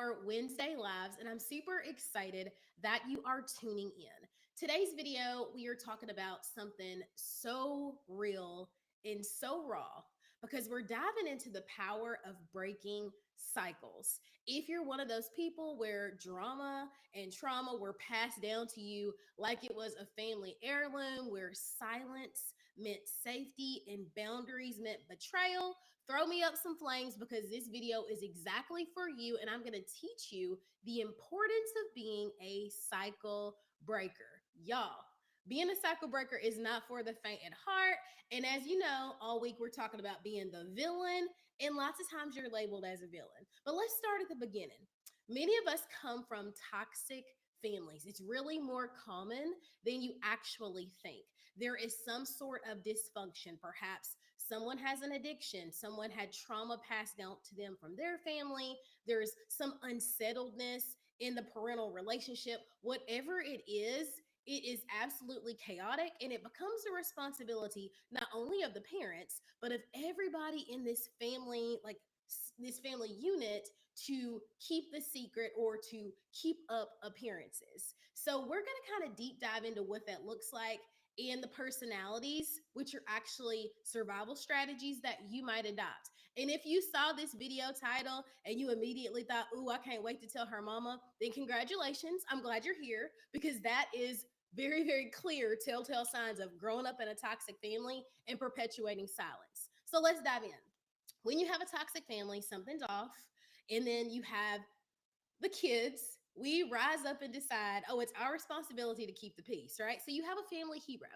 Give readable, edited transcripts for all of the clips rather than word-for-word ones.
our Wednesday lives, and I'm super excited that you are tuning in. Today's video, we are talking about something so real and so raw because we're diving into the power of breaking cycles. If you're one of those people where drama and trauma were passed down to you like it was a family heirloom, where silence meant safety and boundaries meant betrayal, throw me up some flames because this video is exactly for you. And I'm going to teach you the importance of being a cycle breaker. Y'all, being a cycle breaker is not for the faint at heart. And as you know, all week we're talking about being the villain, and lots of times you're labeled as a villain. But let's start at the beginning. Many of us come from toxic families. It's really more common than you actually think. There is some sort of dysfunction. Perhaps someone has an addiction, someone had trauma passed down to them from their family, there's some unsettledness in the parental relationship. Whatever it is absolutely chaotic, and it becomes the responsibility not only of the parents, but of everybody in this family, like this family unit, to keep the secret or to keep up appearances. So we're going to kind of deep dive into what that looks like and the personalities, which are actually survival strategies that you might adopt. And if you saw this video title and you immediately thought, "Ooh, I can't wait to tell her mama," then congratulations. I'm glad you're here, because that is very, very clear telltale signs of growing up in a toxic family and perpetuating silence. So let's dive in. When you have a toxic family, something's off. And then you have the kids. We rise up and decide, oh, it's our responsibility to keep the peace, right? So you have a family hero.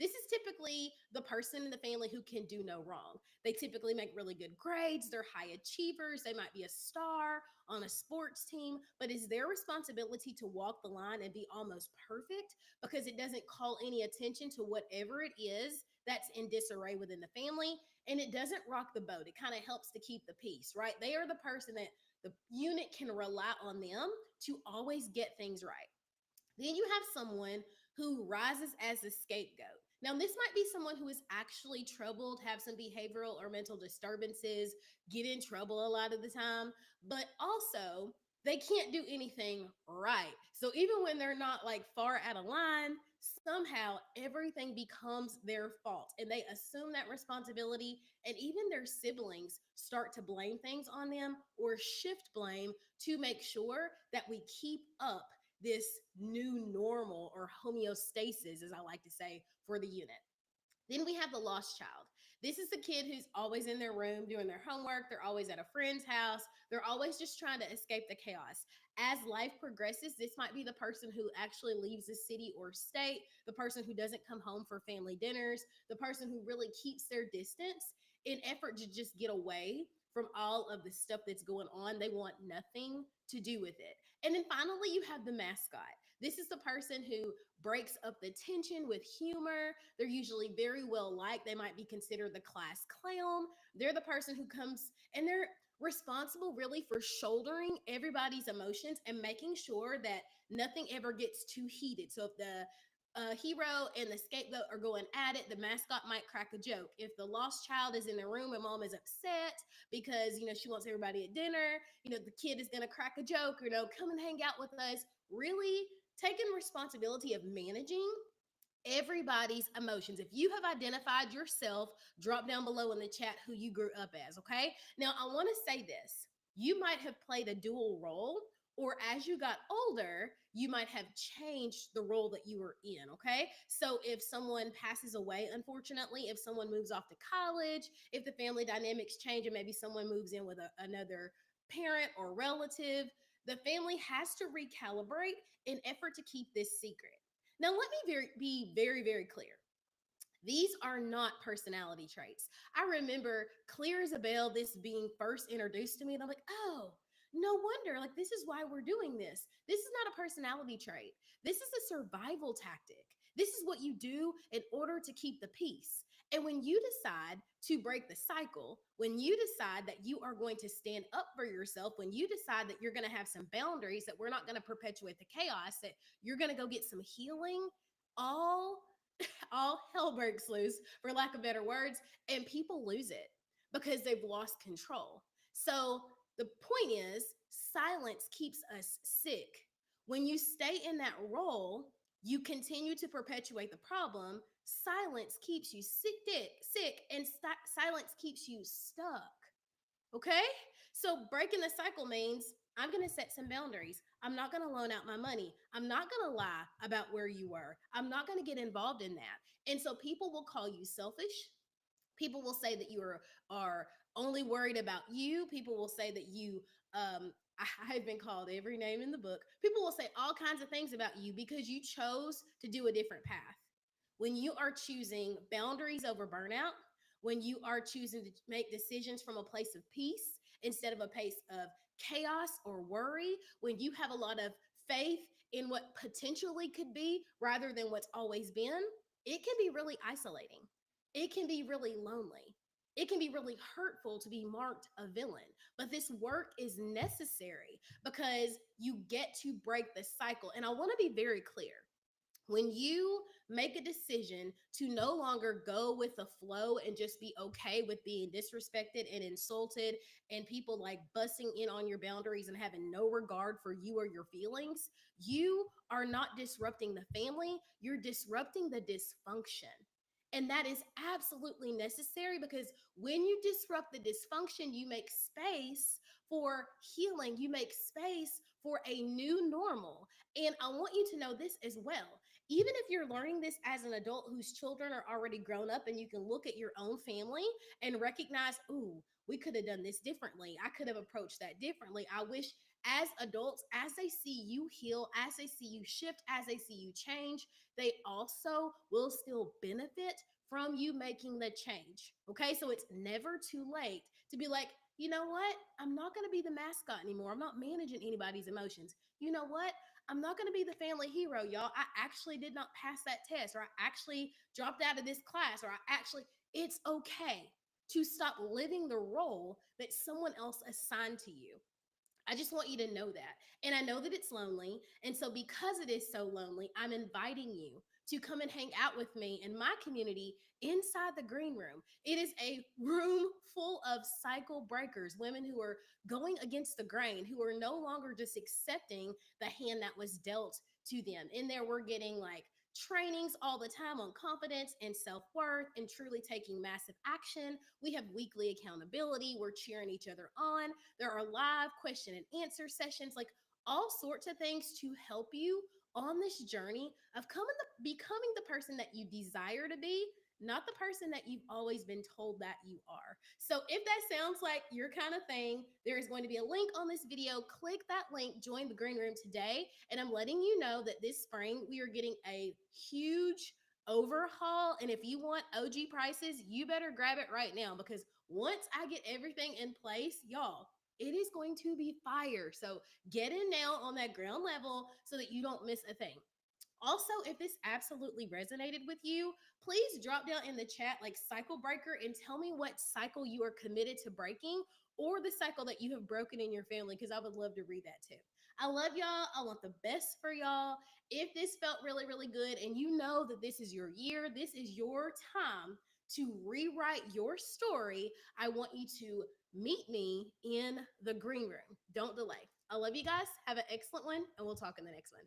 This is typically the person in the family who can do no wrong. They typically make really good grades. They're high achievers. They might be a star on a sports team, but it's their responsibility to walk the line and be almost perfect, because it doesn't call any attention to whatever it is that's in disarray within the family. And it doesn't rock the boat. It kind of helps to keep the peace, right? They are the person that the unit can rely on them to always get things right. Then you have someone who rises as a scapegoat. Now, this might be someone who is actually troubled, have some behavioral or mental disturbances, get in trouble a lot of the time, but also they can't do anything right. So even when they're not like far out of line, somehow everything becomes their fault and they assume that responsibility. And even their siblings start to blame things on them or shift blame to make sure that we keep up this new normal, or homeostasis, as I like to say, for the unit. Then we have the lost child. This is the kid who's always in their room doing their homework. They're always at a friend's house. They're always just trying to escape the chaos. As life progresses, this might be the person who actually leaves the city or state, the person who doesn't come home for family dinners, the person who really keeps their distance in effort to just get away from all of the stuff that's going on. They want nothing to do with it. And then finally, you have the mascot. This is the person who breaks up the tension with humor. They're usually very well liked. They might be considered the class clown. They're the person who comes and they're responsible really for shouldering everybody's emotions and making sure that nothing ever gets too heated. So if the hero and the scapegoat are going at it, the mascot might crack a joke. If the lost child is in the room and mom is upset because, she wants everybody at dinner, the kid is going to crack a joke, come and hang out with us. Really taking responsibility of managing everybody's emotions. If you have identified yourself, drop down below in the chat who you grew up as, okay? Now, I want to say this. You might have played a dual role, or as you got older, you might have changed the role that you were in, okay? So if someone passes away, unfortunately, if someone moves off to college, if the family dynamics change and maybe someone moves in with another parent or relative, the family has to recalibrate in effort to keep this secret. Now, let me be very, very clear. These are not personality traits. I remember clear as a bell this being first introduced to me, and I'm like, oh, no wonder. Like, this is why we're doing this. This is not a personality trait. This is a survival tactic. This is what you do in order to keep the peace. And when you decide to break the cycle, when you decide that you are going to stand up for yourself, when you decide that you're going to have some boundaries, that we're not going to perpetuate the chaos, that you're going to go get some healing, all all hell breaks loose, for lack of better words, and people lose it because they've lost control. So the point is, silence keeps us sick. When you stay in that role, you continue to perpetuate the problem. Silence keeps you sick, and silence keeps you stuck. Okay? So breaking the cycle means I'm going to set some boundaries. I'm not going to loan out my money. I'm not going to lie about where you were. I'm not going to get involved in that. And so people will call you selfish. People will say that are only worried about you. People will say that I've been called every name in the book. People will say all kinds of things about you because you chose to do a different path. When you are choosing boundaries over burnout, when you are choosing to make decisions from a place of peace instead of a place of chaos or worry, when you have a lot of faith in what potentially could be rather than what's always been, it can be really isolating. It can be really lonely. It can be really hurtful to be marked a villain. But this work is necessary because you get to break the cycle. And I want to be very clear, when you make a decision to no longer go with the flow and just be okay with being disrespected and insulted and people like busting in on your boundaries and having no regard for you or your feelings, you are not disrupting the family, you're disrupting the dysfunction. And that is absolutely necessary because when you disrupt the dysfunction, you make space for healing, you make space for a new normal. And I want you to know this as well. Even if you're learning this as an adult whose children are already grown up and you can look at your own family and recognize, ooh, we could have done this differently. I could have approached that differently. I wish as adults, as they see you heal, as they see you shift, as they see you change, they also will still benefit from you making the change. Okay, so it's never too late to be like, you know what? I'm not going to be the mascot anymore. I'm not managing anybody's emotions. You know what? I'm not going to be the family hero, y'all. I actually did not pass that test, or I actually dropped out of this class, or it's okay to stop living the role that someone else assigned to you. I just want you to know that. And I know that it's lonely. And so, because it is so lonely, I'm inviting you to come and hang out with me in my community inside the green room. It is a room full of cycle breakers, women who are going against the grain, who are no longer just accepting the hand that was dealt to them. In there, we're getting like trainings all the time on confidence and self-worth and truly taking massive action. We have weekly accountability. We're cheering each other on. There are live question and answer sessions, like all sorts of things to help you on this journey of becoming the person that you desire to be, not the person that you've always been told that you are. So if that sounds like your kind of thing, there is going to be a link on this video. Click that link, join the green room today. And I'm letting you know that this spring we are getting a huge overhaul. And if you want OG prices, you better grab it right now because once I get everything in place, y'all, it is going to be fire. So get in now on that ground level so that you don't miss a thing. Also, if this absolutely resonated with you, please drop down in the chat like cycle breaker and tell me what cycle you are committed to breaking or the cycle that you have broken in your family because I would love to read that too. I love y'all. I want the best for y'all. If this felt really, really good and you know that this is your year, this is your time to rewrite your story, I want you to meet me in the green room. Don't delay. I love you guys. Have an excellent one, and we'll talk in the next one.